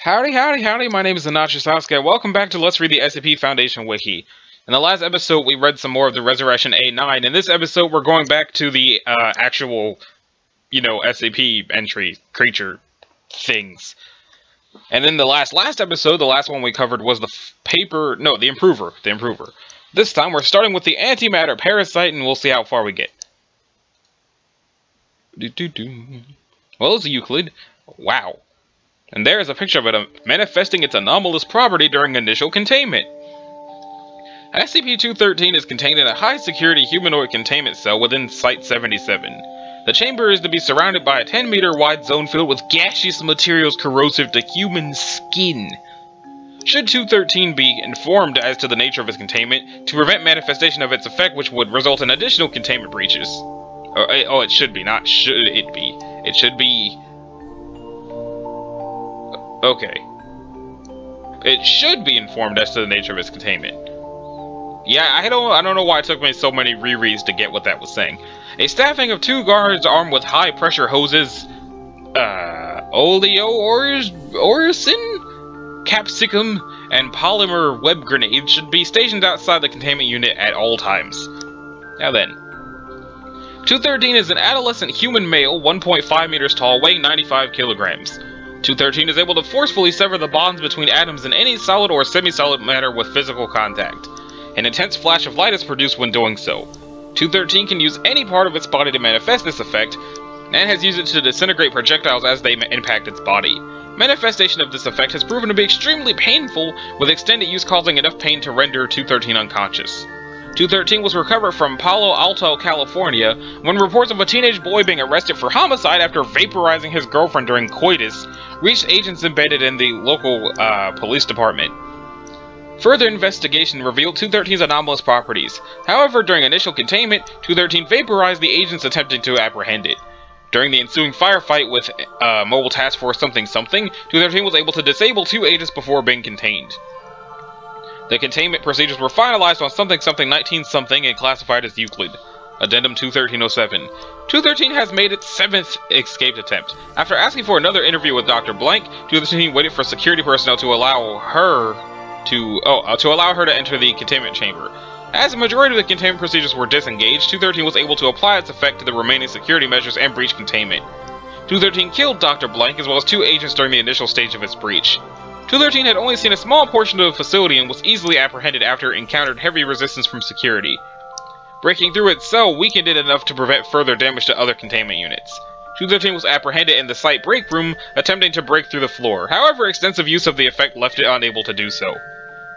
Howdy, howdy, howdy, my name is Anachi Sasuke. Welcome back to Let's Read the SCP Foundation Wiki. In the last episode, we read some more of the Resurrection A9. In this episode, we're going back to the actual, SCP entry, creature, things. And then the last episode, the last one we covered was the Improver. This time, we're starting with the Antimatter Parasite, and we'll see how far we get. Well, it's a Euclid. Wow. And there is a picture of it manifesting its anomalous property during initial containment. SCP-213 is contained in a high-security humanoid containment cell within Site-77. The chamber is to be surrounded by a 10-meter wide zone filled with gaseous materials corrosive to human skin. Should 213 be informed as to the nature of its containment, to prevent manifestation of its effect, which would result in additional containment breaches. It should be, not should it be. It should be... Okay. It should be informed as to the nature of its containment. Yeah, I don't know why it took me so many rereads to get what that was saying. A staffing of 2 guards armed with high-pressure hoses, oleoorison, capsicum, and polymer web grenades should be stationed outside the containment unit at all times. Now then. 213 is an adolescent human male, 1.5 meters tall, weighing 95 kilograms. 213 is able to forcefully sever the bonds between atoms in any solid or semi-solid matter with physical contact. An intense flash of light is produced when doing so. 213 can use any part of its body to manifest this effect, and has used it to disintegrate projectiles as they impact its body. Manifestation of this effect has proven to be extremely painful, with extended use causing enough pain to render 213 unconscious. 213 was recovered from Palo Alto, California, when reports of a teenage boy being arrested for homicide after vaporizing his girlfriend during coitus reached agents embedded in the local police department. Further investigation revealed 213's anomalous properties. However, during initial containment, 213 vaporized the agents attempting to apprehend it. During the ensuing firefight with Mobile Task Force something, 213 was able to disable 2 agents before being contained. The containment procedures were finalized on something 19 and classified as Euclid. Addendum 21307. 213 has made its 7th escape attempt. After asking for another interview with Dr. Blank, 213 waited for security personnel to allow her to enter the containment chamber. As the majority of the containment procedures were disengaged, 213 was able to apply its effect to the remaining security measures and breach containment. 213 killed Dr. Blank as well as 2 agents during the initial stage of its breach. 213 had only seen a small portion of the facility and was easily apprehended after it encountered heavy resistance from security. Breaking through its cell weakened it enough to prevent further damage to other containment units. 213 was apprehended in the site break room, attempting to break through the floor. However, extensive use of the effect left it unable to do so.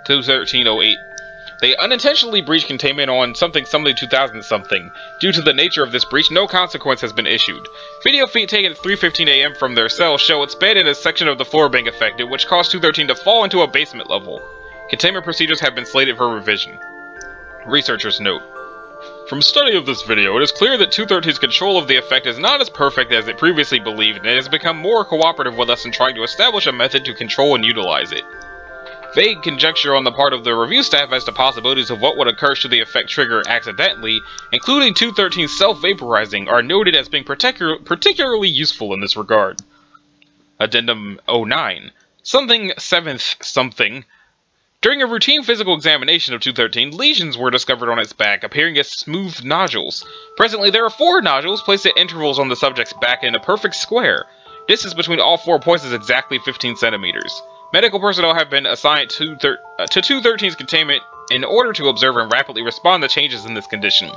21308. They unintentionally breached containment on something 2000. Due to the nature of this breach, no consequence has been issued. Video feed taken at 3:15 AM from their cell show its bed and a section of the floor being affected, which caused 213 to fall into a basement level. Containment procedures have been slated for revision. Researchers note. From study of this video, it is clear that 213's control of the effect is not as perfect as it previously believed, and it has become more cooperative with us in trying to establish a method to control and utilize it. Vague conjecture on the part of the review staff as to possibilities of what would occur should the effect trigger accidentally, including 213's self-vaporizing, are noted as being particularly useful in this regard. Addendum 09. Something 7th. During a routine physical examination of 213, lesions were discovered on its back, appearing as smooth nodules. Presently, there are 4 nodules placed at intervals on the subject's back in a perfect square. Distance between all 4 points is exactly 15 centimeters. Medical personnel have been assigned to 213's containment in order to observe and rapidly respond to changes in this condition.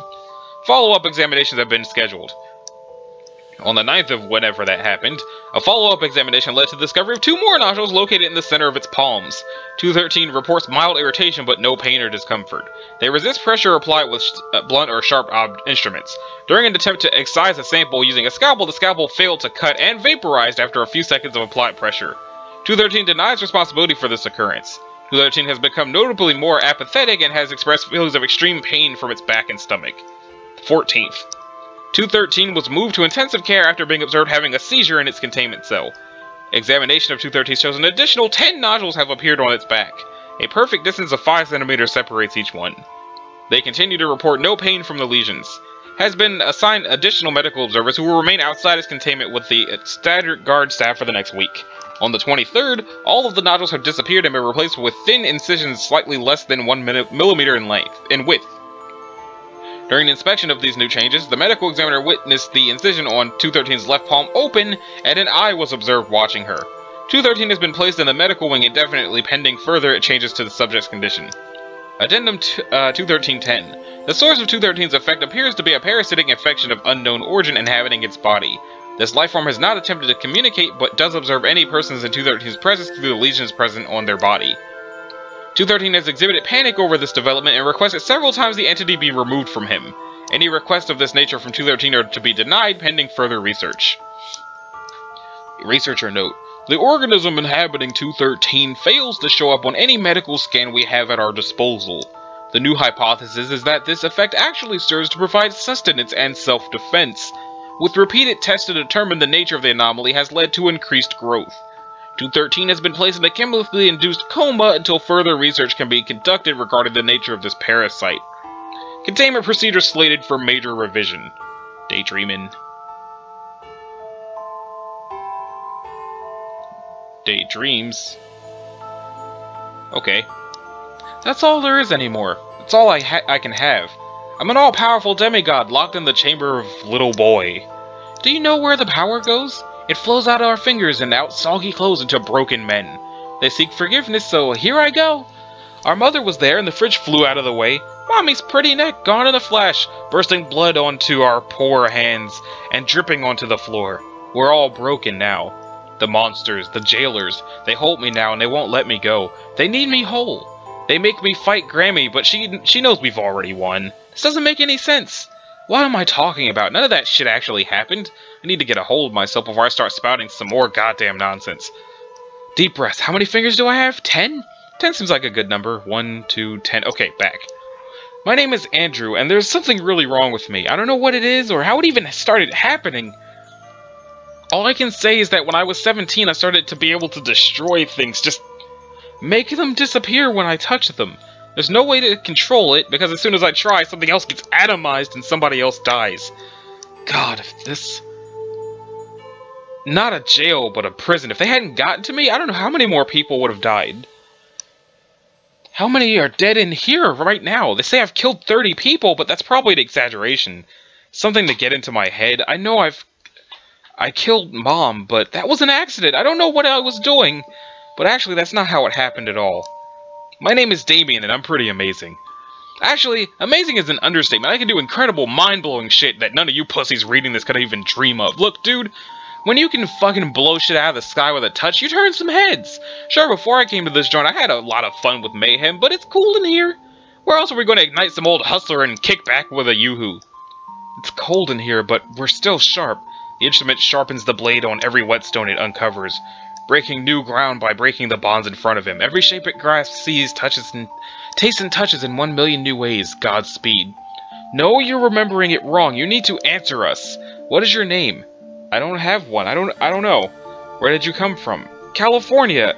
Follow-up examinations have been scheduled. On the 9th of whenever that happened, a follow-up examination led to the discovery of 2 more nodules located in the center of its palms. 213 reports mild irritation but no pain or discomfort. They resist pressure applied with blunt or sharp instruments. During an attempt to excise a sample using a scalpel, the scalpel failed to cut and vaporized after a few seconds of applied pressure. 213 denies responsibility for this occurrence. 213 has become notably more apathetic and has expressed feelings of extreme pain from its back and stomach. 14th. 213 was moved to intensive care after being observed having a seizure in its containment cell. Examination of 213 shows an additional 10 nodules have appeared on its back. A perfect distance of 5 centimeters separates each one. They continue to report no pain from the lesions. Has been assigned additional medical observers who will remain outside its containment with the standard guard staff for the next week. On the 23rd, all of the nodules have disappeared and been replaced with thin incisions slightly less than 1 millimeter in width. During the inspection of these new changes, the medical examiner witnessed the incision on 213's left palm open, and an eye was observed watching her. 213 has been placed in the medical wing indefinitely pending further changes to the subject's condition. Addendum 21310. The source of 213's effect appears to be a parasitic infection of unknown origin inhabiting its body. This lifeform has not attempted to communicate, but does observe any persons in 213's presence through the lesions present on their body. 213 has exhibited panic over this development and requested several times the entity be removed from him. Any requests of this nature from 213 are to be denied pending further research. Researcher note: the organism inhabiting 213 fails to show up on any medical scan we have at our disposal. The new hypothesis is that this effect actually serves to provide sustenance and self-defense. With repeated tests to determine the nature of the anomaly has led to increased growth. 213 has been placed in a chemically induced coma until further research can be conducted regarding the nature of this parasite. Containment procedures slated for major revision. Daydreamin'. Daydreams. Okay. That's all there is anymore. That's all I can have. I'm an all-powerful demigod locked in the chamber of Little Boy. Do you know where the power goes? It flows out of our fingers and out soggy clothes into broken men. They seek forgiveness, so here I go. Our mother was there and the fridge flew out of the way. Mommy's pretty neck gone in a flash, bursting blood onto our poor hands and dripping onto the floor. We're all broken now. The monsters, the jailers, they hold me now and they won't let me go. They need me whole. They make me fight Grammy, but she knows we've already won. This doesn't make any sense. What am I talking about? None of that shit actually happened. I need to get a hold of myself before I start spouting some more goddamn nonsense. Deep breaths. How many fingers do I have? 10? 10 seems like a good number. 1, 2, 10. Okay, back. My name is Andrew, and there's something really wrong with me. I don't know what it is or how it even started happening. All I can say is that when I was 17, I started to be able to destroy things. Just make them disappear when I touch them. There's no way to control it, because as soon as I try, something else gets atomized and somebody else dies. God, if this... Not a jail, but a prison. If they hadn't gotten to me, I don't know how many more people would have died. How many are dead in here right now? They say I've killed 30 people, but that's probably an exaggeration. Something to get into my head. I know I killed Mom, but that was an accident. I don't know what I was doing. But actually, that's not how it happened at all. My name is Damien, and I'm pretty amazing. Actually, amazing is an understatement. I can do incredible, mind-blowing shit that none of you pussies reading this could even dream of. Look, dude, when you can fucking blow shit out of the sky with a touch, you turn some heads. Sure, before I came to this joint, I had a lot of fun with mayhem, but it's cool in here. Where else are we going to ignite some old hustler and kick back with a yoo-hoo? It's cold in here, but we're still sharp. The instrument sharpens the blade on every whetstone it uncovers, breaking new ground by breaking the bonds in front of him. Every shape it grasps, sees, touches, and tastes and touches in 1 million new ways. Godspeed. No, you're remembering it wrong. You need to answer us. What is your name? I don't have one. I don't know. Where did you come from? California.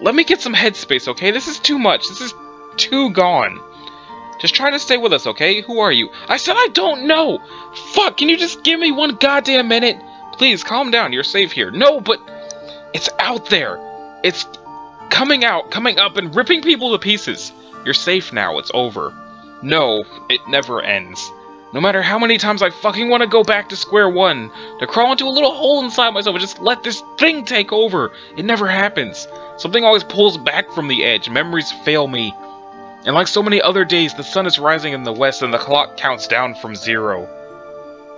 Let me get some headspace, okay? This is too much. This is too gone. Just try to stay with us, okay? Who are you? I said I don't know! Fuck, can you just give me one goddamn minute? Please, calm down. You're safe here. No, but... It's out there. It's coming out, coming up, and ripping people to pieces. You're safe now. It's over. No, it never ends. No matter how many times I fucking want to go back to square one, to crawl into a little hole inside myself and just let this thing take over, it never happens. Something always pulls back from the edge. Memories fail me. And like so many other days, the sun is rising in the west and the clock counts down from 0.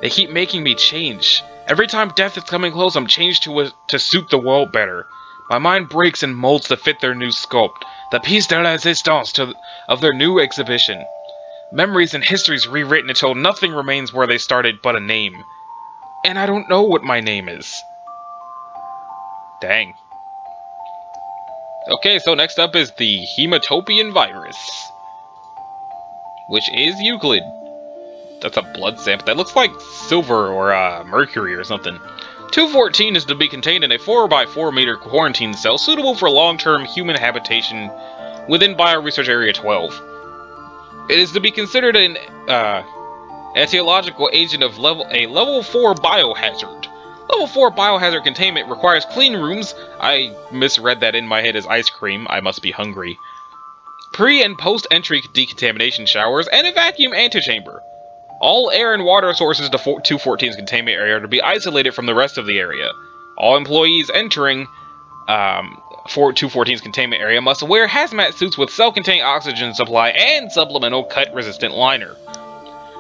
They keep making me change. Every time death is coming close, I'm changed to suit the world better. My mind breaks and molds to fit their new sculpt, the piece de resistance of their new exhibition. Memories and histories rewritten until nothing remains where they started but a name. And I don't know what my name is. Dang. Okay, so next up is the Hematopian virus, which is Euclid. That's a blood sample. That looks like silver or mercury or something. 214 is to be contained in a 4x4 meter quarantine cell suitable for long-term human habitation within Bioresearch Area 12. It is to be considered an etiological agent of a level 4 biohazard. Level 4 biohazard containment requires clean rooms. I misread that in my head as ice cream. I must be hungry. Pre- and post-entry decontamination showers, and a vacuum antechamber. All air and water sources to 214's containment area are to be isolated from the rest of the area. All employees entering 214's containment area must wear hazmat suits with self-contained oxygen supply and supplemental cut-resistant liner.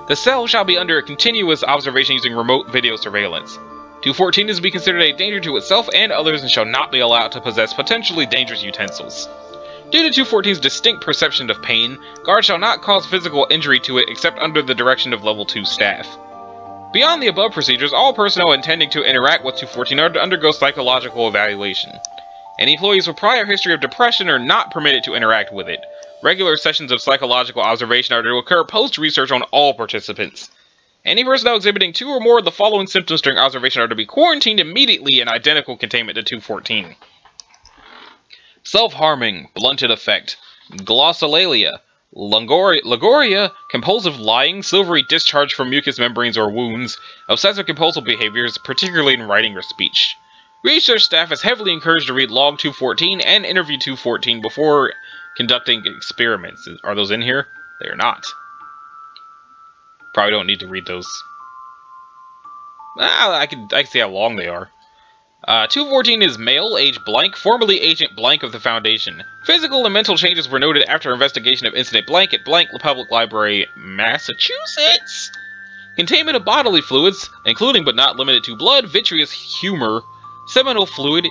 The cell shall be under continuous observation using remote video surveillance. 214 is to be considered a danger to itself and others and shall not be allowed to possess potentially dangerous utensils. Due to 214's distinct perception of pain, guards shall not cause physical injury to it except under the direction of Level 2 staff. Beyond the above procedures, all personnel intending to interact with 214 are to undergo psychological evaluation. Any employees with prior history of depression are not permitted to interact with it. Regular sessions of psychological observation are to occur post-research on all participants. Any personnel exhibiting 2 or more of the following symptoms during observation are to be quarantined immediately in identical containment to 214. Self-harming, blunted effect, glossolalia, Lagoria, compulsive lying, silvery discharge from mucous membranes or wounds, obsessive compulsive behaviors, particularly in writing or speech. Research staff is heavily encouraged to read Log 214 and Interview 214 before conducting experiments. Are those in here? They are not. Probably don't need to read those. I can see how long they are. 214 is male, age blank, formerly Agent Blank of the Foundation. Physical and mental changes were noted after investigation of Incident Blank at Blank Public Library, Massachusetts. Containment of bodily fluids, including but not limited to blood, vitreous humor, seminal fluid,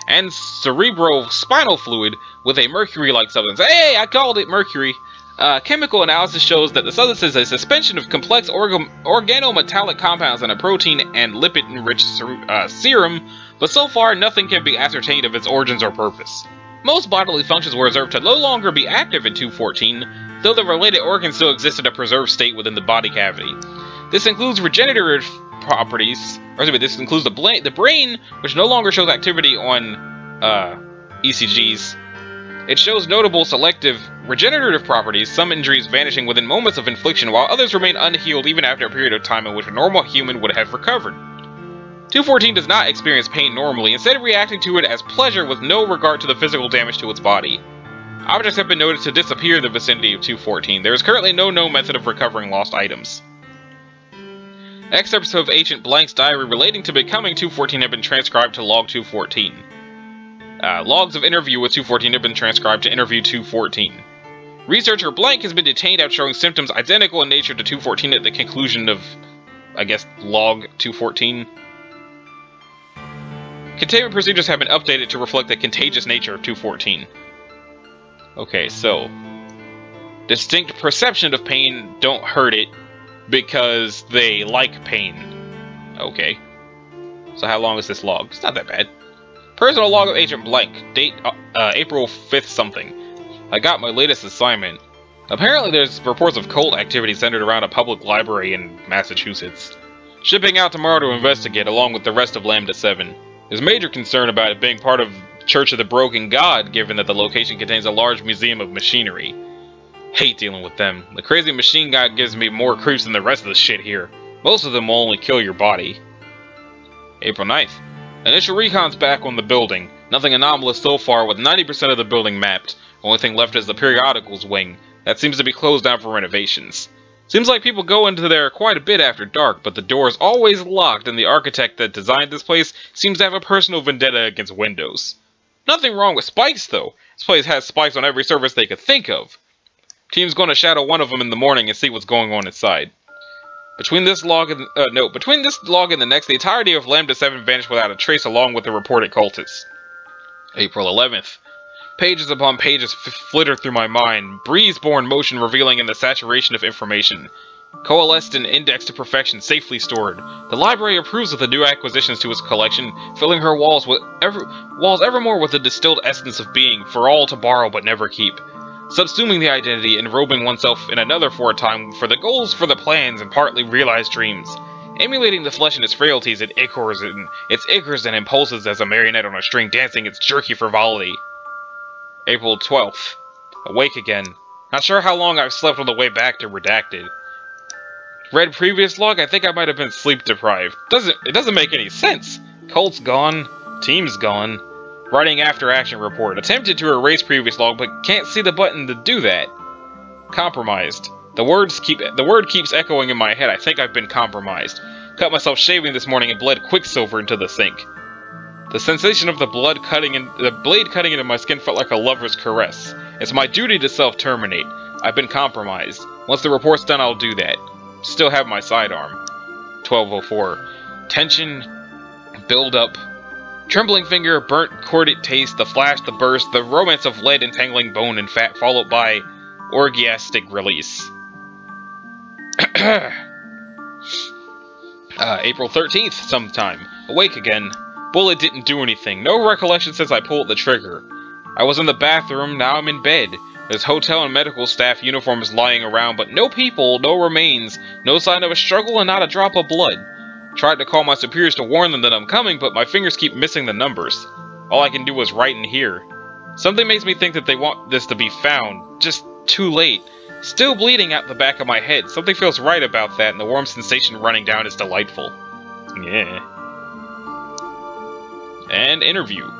and cerebrospinal fluid with a mercury-like substance. Hey, I called it mercury. Chemical analysis shows that the substance is a suspension of complex organometallic compounds in a protein and lipid-enriched serum, but so far nothing can be ascertained of its origins or purpose. Most bodily functions were observed to no longer be active in 214, though the related organs still exist in a preserved state within the body cavity. This includes regenerative properties, this includes the brain, which no longer shows activity on ECGs. It shows notable selective regenerative properties, some injuries vanishing within moments of infliction, while others remain unhealed even after a period of time in which a normal human would have recovered. 214 does not experience pain normally, instead reacting to it as pleasure with no regard to the physical damage to its body. Objects have been noted to disappear in the vicinity of 214. There is currently no known method of recovering lost items. Excerpts of Agent Blank's diary relating to becoming 214 have been transcribed to Log 214. Logs of interview with 214 have been transcribed to Interview 214. Researcher Blank has been detained after showing symptoms identical in nature to 214 at the conclusion of, Log 214. Containment procedures have been updated to reflect the contagious nature of 214. Okay, so distinct perception of pain, don't hurt it, because they like pain. Okay. So how long is this log? It's not that bad. Personal log of Agent Blank. Date, April 5th something. I got my latest assignment. Apparently there's reports of cult activity centered around a public library in Massachusetts. Shipping out tomorrow to investigate, along with the rest of Lambda 7. There's major concern about it being part of Church of the Broken God, given that the location contains a large museum of machinery. Hate dealing with them. The crazy machine guy gives me more creeps than the rest of the shit here. Most of them will only kill your body. April 9th. Initial recon's back on the building. Nothing anomalous so far, with 90% of the building mapped. Only thing left is the periodicals wing. That seems to be closed down for renovations. Seems like people go into there quite a bit after dark, but the door is always locked, and the architect that designed this place seems to have a personal vendetta against Windows. Nothing wrong with spikes, though. This place has spikes on every surface they could think of. Team's going to shadow one of them in the morning and see what's going on inside. Between this log and the next, the entirety of Lambda 7 vanished without a trace, along with the reported cultists. April 11th. Pages upon pages flitter through my mind, breeze-born motion revealing in the saturation of information. Coalesced and indexed to perfection, safely stored. The library approves of the new acquisitions to its collection, filling her walls evermore with the distilled essence of being, for all to borrow but never keep. Subsuming the identity, enrobing oneself in another for a time, for the goals, for the plans, and partly realized dreams. Emulating the flesh and its frailties, its ichors and impulses as a marionette on a string dancing its jerky frivolity. April 12th. Awake again. Not sure how long I've slept on the way back to Redacted. Read previous log, I think I might have been sleep deprived. It doesn't make any sense. Cult's gone, team's gone. Writing after action report. Attempted to erase previous log, but can't see the button to do that. Compromised. The word keeps echoing in my head. I think I've been compromised. Cut myself shaving this morning and bled quicksilver into the sink. The sensation of the blade cutting into my skin felt like a lover's caress. It's my duty to self-terminate. I've been compromised. Once the report's done, I'll do that. Still have my sidearm. 1204. Tension. Build up. Trembling finger, burnt corded taste, the flash, the burst, the romance of lead entangling bone and fat, followed by orgiastic release. April 13th, sometime. Awake again. Bullet didn't do anything. No recollection since I pulled the trigger. I was in the bathroom, now I'm in bed. There's hotel and medical staff uniforms lying around, but no people, no remains, no sign of a struggle, and not a drop of blood. Tried to call my superiors to warn them that I'm coming, but my fingers keep missing the numbers. All I can do is write in here. Something makes me think that they want this to be found. Just too late. Still bleeding out the back of my head. Something feels right about that, and the warm sensation running down is delightful. Yeah. And interview.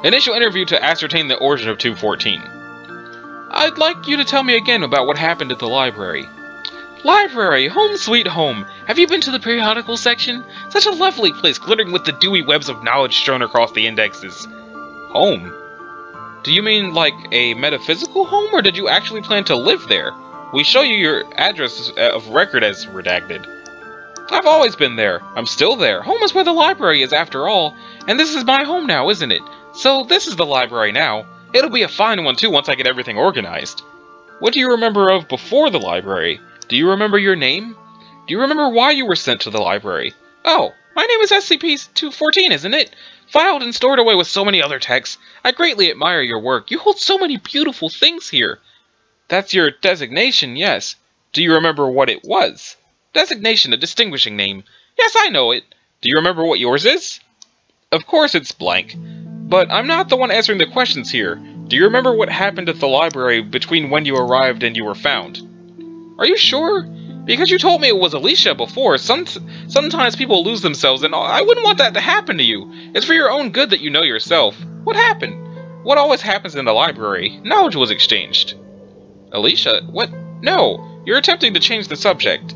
Initial interview to ascertain the origin of 214. I'd like you to tell me again about what happened at the library. Library, home sweet home. Have you been to the periodical section? Such a lovely place, glittering with the dewy webs of knowledge strewn across the indexes. Home? Do you mean like a metaphysical home, or did you actually plan to live there? We show you your address of record as redacted. I've always been there. I'm still there. Home is where the library is, after all. And this is my home now, isn't it? So this is the library now. It'll be a fine one, too, once I get everything organized. What do you remember of before the library? Do you remember your name? Do you remember why you were sent to the library? Oh, my name is SCP-214, isn't it? Filed and stored away with so many other texts. I greatly admire your work. You hold so many beautiful things here. That's your designation, yes. Do you remember what it was? Designation, a distinguishing name. Yes, I know it. Do you remember what yours is? Of course it's blank. But I'm not the one answering the questions here. Do you remember what happened at the library between when you arrived and you were found? Are you sure? Because you told me it was Alicia before. Sometimes people lose themselves, and I wouldn't want that to happen to you. It's for your own good that you know yourself. What happened? What always happens in the library? Knowledge was exchanged. Alicia? What? No. You're attempting to change the subject.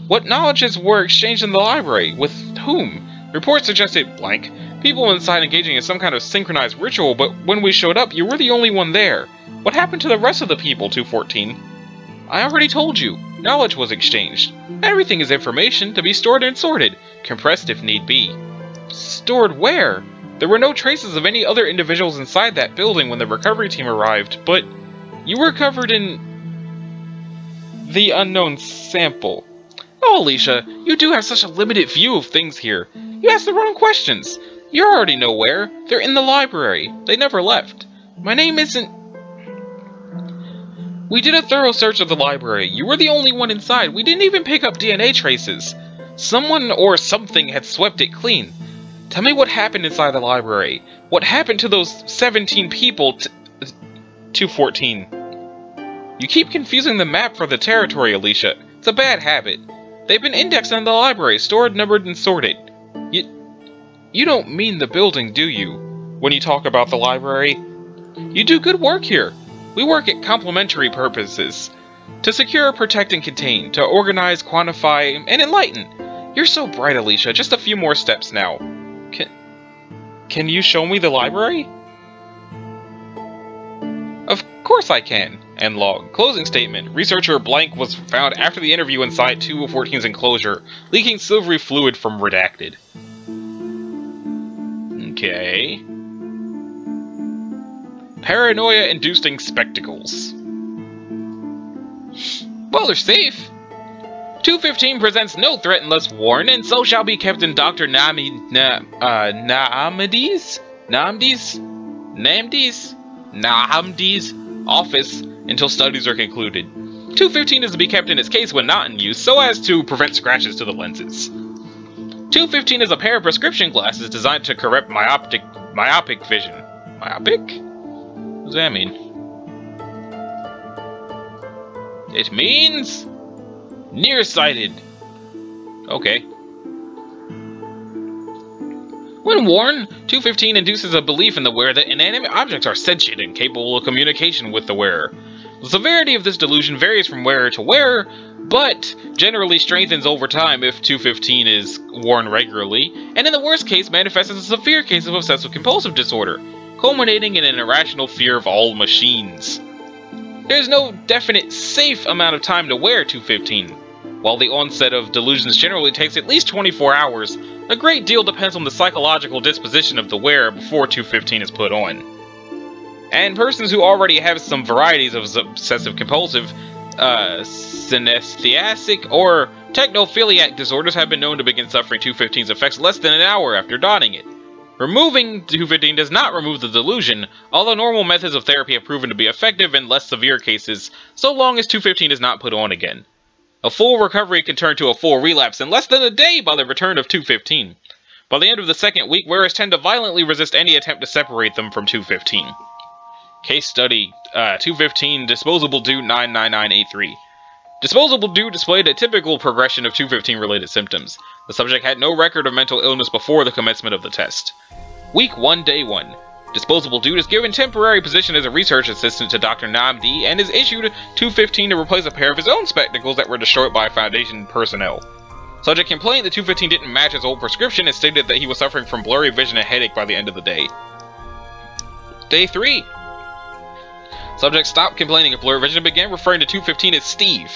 What knowledges were exchanged in the library? With whom? Reports suggested blank. People inside engaging in some kind of synchronized ritual, but when we showed up, you were the only one there. What happened to the rest of the people, 214? I already told you. Knowledge was exchanged. Everything is information, to be stored and sorted. Compressed if need be. Stored where? There were no traces of any other individuals inside that building when the recovery team arrived, but you were covered in the unknown sample. Oh, Alicia, you do have such a limited view of things here. You asked the wrong questions. You already know where. They're in the library. They never left. My name isn't... We did a thorough search of the library. You were the only one inside. We didn't even pick up DNA traces. Someone or something had swept it clean. Tell me what happened inside the library. What happened to those 17 people 214. You keep confusing the map for the territory, Alicia. It's a bad habit. They've been indexed in the library, stored, numbered, and sorted. You don't mean the building, do you? When you talk about the library? You do good work here. We work at complementary purposes. To secure, protect, and contain. To organize, quantify, and enlighten. You're so bright, Alicia. Just a few more steps now. Can you show me the library? Of course I can. End log. Closing statement. Researcher blank was found after the interview inside 214's enclosure, leaking silvery fluid from redacted. Okay. Paranoia-inducing spectacles. Well, they're safe. 215 presents no threat unless warned, and so shall be kept in Dr. Namdi's office until studies are concluded. 215 is to be kept in its case when not in use, so as to prevent scratches to the lenses. 215 is a pair of prescription glasses designed to correct myopic vision. Myopic? What does that mean? It means Nearsighted. Okay. When worn, 215 induces a belief in the wearer that inanimate objects are sentient and capable of communication with the wearer. The severity of this delusion varies from wearer to wearer, but generally strengthens over time if 215 is worn regularly, and in the worst case manifests as a severe case of obsessive-compulsive disorder, culminating in an irrational fear of all machines. There is no definite safe amount of time to wear 215. While the onset of delusions generally takes at least 24 hours, a great deal depends on the psychological disposition of the wearer before 215 is put on. And persons who already have some varieties of obsessive-compulsive, synesthetic, or technophiliac disorders have been known to begin suffering 215's effects less than an hour after donning it. Removing 215 does not remove the delusion, although normal methods of therapy have proven to be effective in less severe cases, so long as 215 is not put on again. A full recovery can turn to a full relapse in less than a day by the return of 215. By the end of the second week, wearers tend to violently resist any attempt to separate them from 215. Case study, 215 Disposable Dude 99983. Disposable Dude displayed a typical progression of 215-related symptoms. The subject had no record of mental illness before the commencement of the test. Week 1, Day 1. Disposable Dude is given temporary position as a research assistant to Dr. Namdi and is issued 215 to replace a pair of his own spectacles that were destroyed by Foundation personnel. Subject complained that 215 didn't match his old prescription and stated that he was suffering from blurry vision and headache by the end of the day. Day 3. Subject stopped complaining of blurry vision and began referring to 215 as Steve.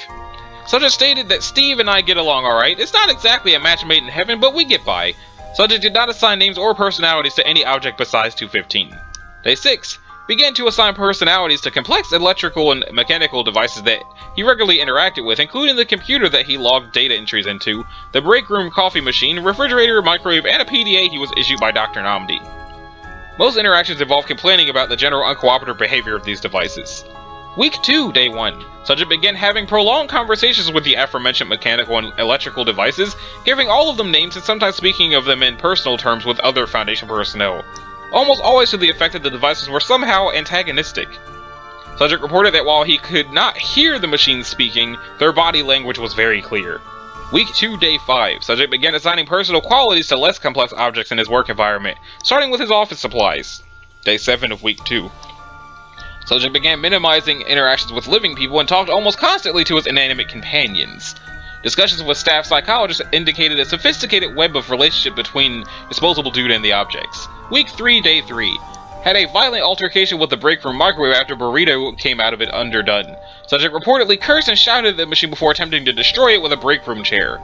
Subject stated that Steve and I get along alright. It's not exactly a match made in heaven, but we get by. Subject did not assign names or personalities to any object besides 215. Day 6. Began to assign personalities to complex electrical and mechanical devices that he regularly interacted with, including the computer that he logged data entries into, the break room coffee machine, refrigerator, microwave, and a PDA he was issued by Dr. Namdi. Most interactions involve complaining about the general uncooperative behavior of these devices. Week 2, Day 1. Subject began having prolonged conversations with the aforementioned mechanical and electrical devices, giving all of them names and sometimes speaking of them in personal terms with other Foundation personnel, almost always to the effect that the devices were somehow antagonistic. Subject reported that while he could not hear the machines speaking, their body language was very clear. Week 2, Day 5. Subject began assigning personal qualities to less complex objects in his work environment, starting with his office supplies. Day 7 of Week 2. Subject began minimizing interactions with living people and talked almost constantly to his inanimate companions. Discussions with staff psychologists indicated a sophisticated web of relationship between Disposable Dude and the objects. Week 3, Day 3. Had a violent altercation with the break room microwave after Burrito came out of it underdone. Subject reportedly cursed and shouted at the machine before attempting to destroy it with a break room chair.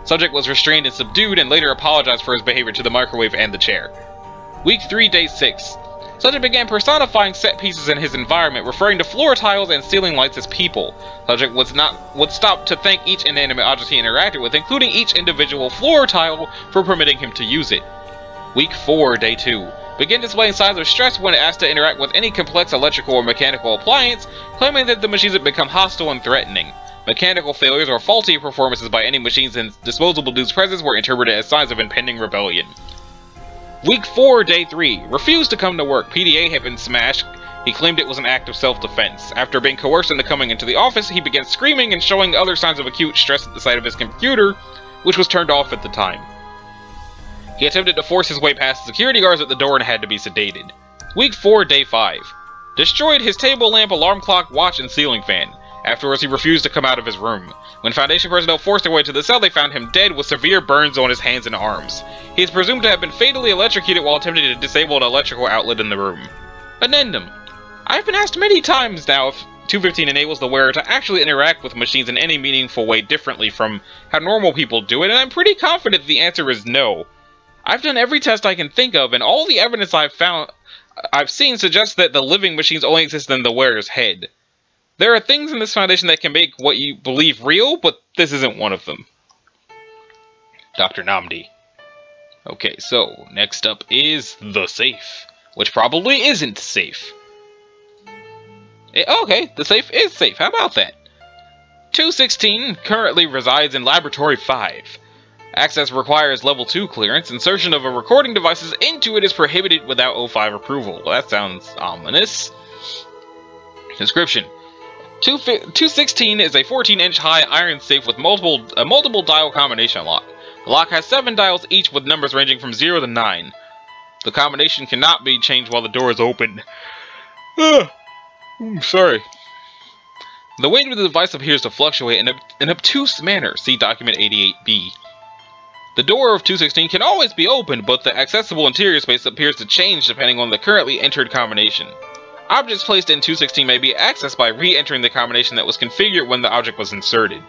Subject was restrained and subdued and later apologized for his behavior to the microwave and the chair. Week 3, Day 6. Subject began personifying set pieces in his environment, referring to floor tiles and ceiling lights as people. Subject would stop to thank each inanimate object he interacted with, including each individual floor tile, for permitting him to use it. Week 4, Day 2. Began displaying signs of stress when asked to interact with any complex electrical or mechanical appliance, claiming that the machines had become hostile and threatening. Mechanical failures or faulty performances by any machines in Disposable Dude's presence were interpreted as signs of impending rebellion. Week 4, Day 3. Refused to come to work. PDA had been smashed. He claimed it was an act of self-defense. After being coerced into coming into the office, he began screaming and showing other signs of acute stress at the sight of his computer, which was turned off at the time. He attempted to force his way past the security guards at the door and had to be sedated. Week 4, Day 5. Destroyed his table lamp, alarm clock, watch, and ceiling fan. Afterwards, he refused to come out of his room. When Foundation personnel forced their way to the cell, they found him dead with severe burns on his hands and arms. He is presumed to have been fatally electrocuted while attempting to disable an electrical outlet in the room. Addendum. I have been asked many times now if 215 enables the wearer to actually interact with machines in any meaningful way differently from how normal people do it, and I'm pretty confident the answer is no. I've done every test I can think of, and all the evidence I've seen suggests that the living machines only exist in the wearer's head. There are things in this Foundation that can make what you believe real, but this isn't one of them. Dr. Namdi. Okay, so next up is the safe, which probably isn't safe. Okay, the safe is safe. How about that? 216 currently resides in Laboratory 5. Access requires Level 2 clearance. Insertion of a recording devices into it is prohibited without O5 approval. Well, that sounds ominous. Description. 216 is a 14-inch high iron safe with a multiple dial combination lock. The lock has 7 dials each with numbers ranging from 0 to 9. The combination cannot be changed while the door is open. Sorry. The weight of the device appears to fluctuate in an obtuse manner. See document 88B. The door of 216 can always be opened, but the accessible interior space appears to change depending on the currently entered combination. Objects placed in 216 may be accessed by re-entering the combination that was configured when the object was inserted.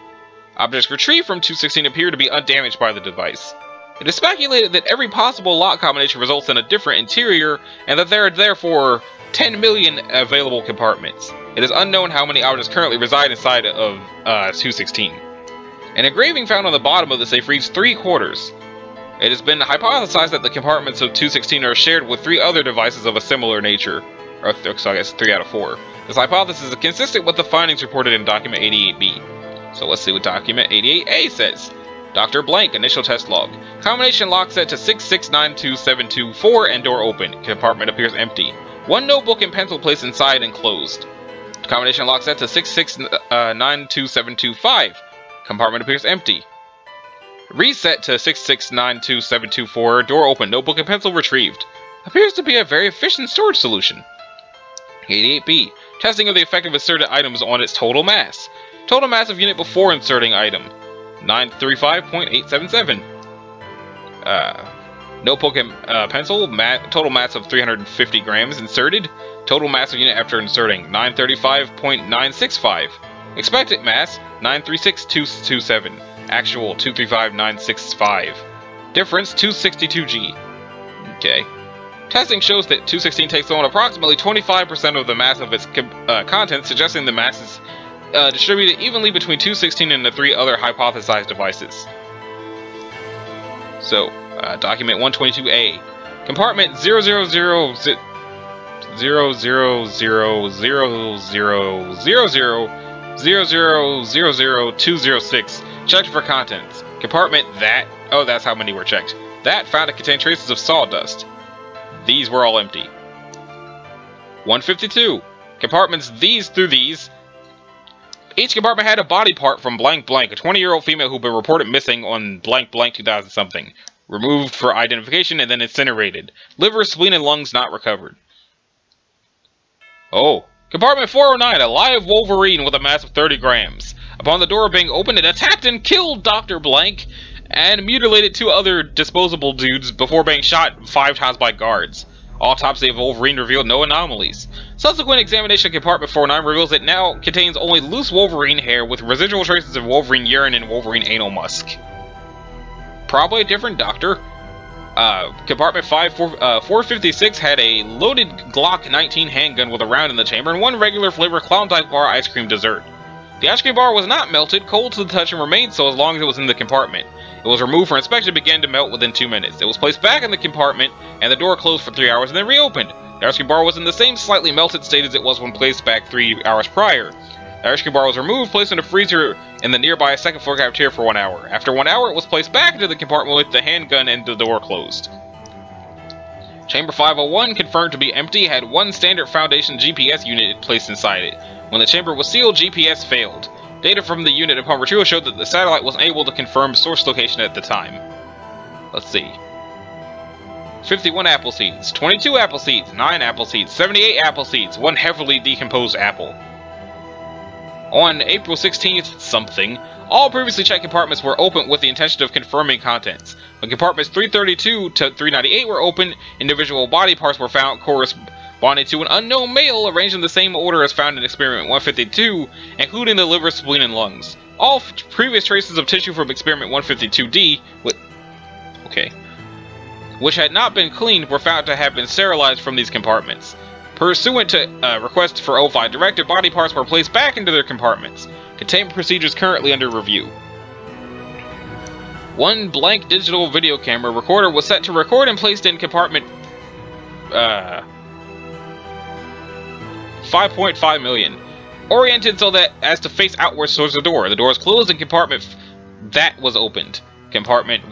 Objects retrieved from 216 appear to be undamaged by the device. It is speculated that every possible lock combination results in a different interior, and that there are therefore 10 million available compartments. It is unknown how many objects currently reside inside of 216. An engraving found on the bottom of the safe reads 3/4. It has been hypothesized that the compartments of 216 are shared with 3 other devices of a similar nature. So I guess 3 out of 4. This hypothesis is consistent with the findings reported in document 88B. So let's see what document 88A says. Dr. Blank, initial test log. Combination lock set to 66927224 and door open. Compartment appears empty. 1 notebook and pencil placed inside and closed. Combination lock set to 66927225. Compartment appears empty. Reset to 66927224. Door open. Notebook and pencil retrieved. Appears to be a very efficient storage solution. 88B. Testing of the effect of inserted items on its total mass. Total mass of unit before inserting item. 935.877. Notebook and pencil. Total mass of 350 grams inserted. Total mass of unit after inserting. 935.965. Expected mass. 936.227. Actual 235.965. Difference 262G. Okay. Testing shows that 216 takes on approximately 25% of the mass of its content, suggesting the mass is distributed evenly between 216 and the 3 other hypothesized devices. So, document 122A. Compartment 000000000000206. Checked for contents. Compartment that. Oh, that's how many were checked. That found to contain traces of sawdust. These were all empty. 152. Compartments these through these. Each compartment had a body part from blank blank, a 20-year-old female who'd been reported missing on blank blank 2000 something. Removed for identification and then incinerated. Liver, spleen, and lungs not recovered. Oh. Compartment 409, a live Wolverine with a mass of 30 grams. Upon the door being opened, it attacked and killed Dr. Blank and mutilated 2 other disposable dudes before being shot 5 times by guards. Autopsy of Wolverine revealed no anomalies. Subsequent examination of Compartment 409 reveals it now contains only loose Wolverine hair with residual traces of Wolverine urine and Wolverine anal musk. Probably a different doctor. Compartment 456 had a loaded Glock 19 handgun with a round in the chamber and 1 regular flavor Klondike bar ice cream dessert. The ice cream bar was not melted, cold to the touch, and remained so as long as it was in the compartment. It was removed for inspection and began to melt within 2 minutes. It was placed back in the compartment, and the door closed for 3 hours and then reopened. The ice cream bar was in the same slightly melted state as it was when placed back 3 hours prior. The ice cream bar was removed, placed in a freezer in the nearby second floor cafeteria for 1 hour. After 1 hour, it was placed back into the compartment with the handgun and the door closed. Chamber 501, confirmed to be empty, had 1 standard Foundation GPS unit placed inside it. When the chamber was sealed, GPS failed. Data from the unit upon retrieval showed that the satellite was unable to confirm source location at the time. Let's see. 51 apple seeds, 22 apple seeds, 9 apple seeds, 78 apple seeds, 1 heavily decomposed apple. On April 16th something, all previously checked compartments were opened with the intention of confirming contents. When compartments 332 to 398 were opened, individual body parts were found corresponding to an unknown male arranged in the same order as found in experiment 152, including the liver, spleen, and lungs. All previous traces of tissue from experiment 152D, which had not been cleaned, were found to have been sterilized from these compartments. Pursuant to request for O5 directive, body parts were placed back into their compartments. Containment procedures currently under review. 1 blank digital video camera recorder was set to record and placed in compartment 5.5 million. Oriented so that as to face outwards towards the door. The door is closed and compartment that was opened. Compartment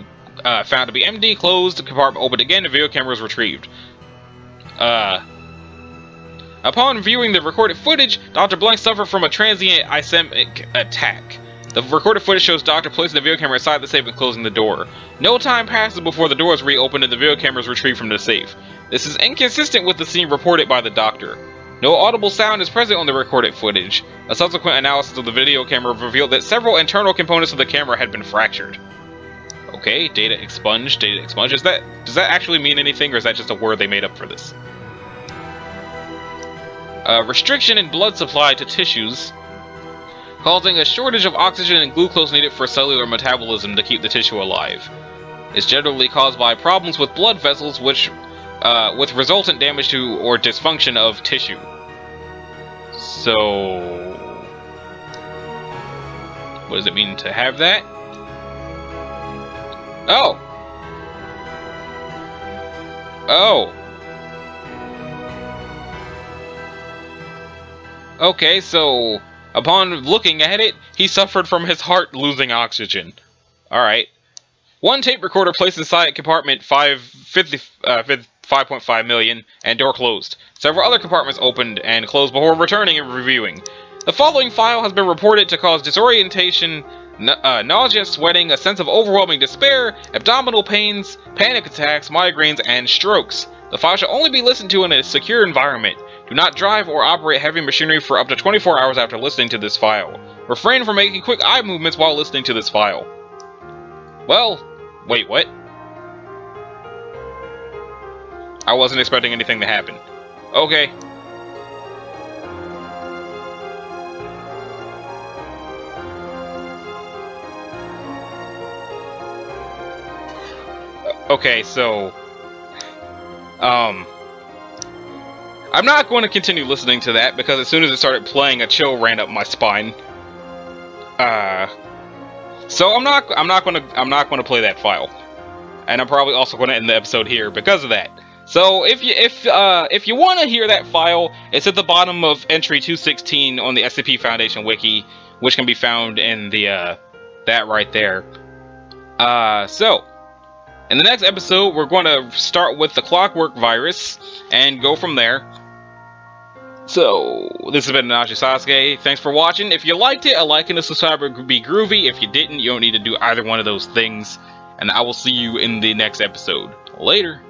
found to be empty, closed, compartment opened again, the video camera was retrieved. Upon viewing the recorded footage, Dr. Blank suffered from a transient ischemic attack. The recorded footage shows Doctor placing the video camera inside the safe and closing the door. No time passes before the door is reopened and the video camera is retrieved from the safe. This is inconsistent with the scene reported by the Doctor. No audible sound is present on the recorded footage. A subsequent analysis of the video camera revealed that several internal components of the camera had been fractured. Okay, data expunged, data expunged. Does that actually mean anything, or is that just a word they made up for this? Restriction in blood supply to tissues, causing a shortage of oxygen and glucose needed for cellular metabolism to keep the tissue alive. It's generally caused by problems with blood vessels, which, with resultant damage to or dysfunction of tissue. So, what does it mean to have that? Oh! Oh! Okay, so, upon looking at it, he suffered from his heart losing oxygen. Alright. One tape recorder placed inside compartment 5.5 million, and door closed. Several other compartments opened and closed before returning and reviewing. The following file has been reported to cause disorientation, nausea, sweating, a sense of overwhelming despair, abdominal pains, panic attacks, migraines, and strokes. The file should only be listened to in a secure environment. Do not drive or operate heavy machinery for up to 24 hours after listening to this file. Refrain from making quick eye movements while listening to this file. Well, wait, what? I wasn't expecting anything to happen. Okay. Okay, so... I'm not going to continue listening to that, because as soon as it started playing, a chill ran up my spine. So I'm not gonna play that file. And I'm probably also gonna end the episode here because of that. So if you want to hear that file, it's at the bottom of entry 216 on the SCP Foundation Wiki, which can be found in the that right there. So in the next episode, we're going to start with the Clockwork Virus and go from there. So this has been Naji Sasuke. Thanks for watching. If you liked it, a like and a subscribe would be groovy. If you didn't, you don't need to do either one of those things. And I will see you in the next episode. Later.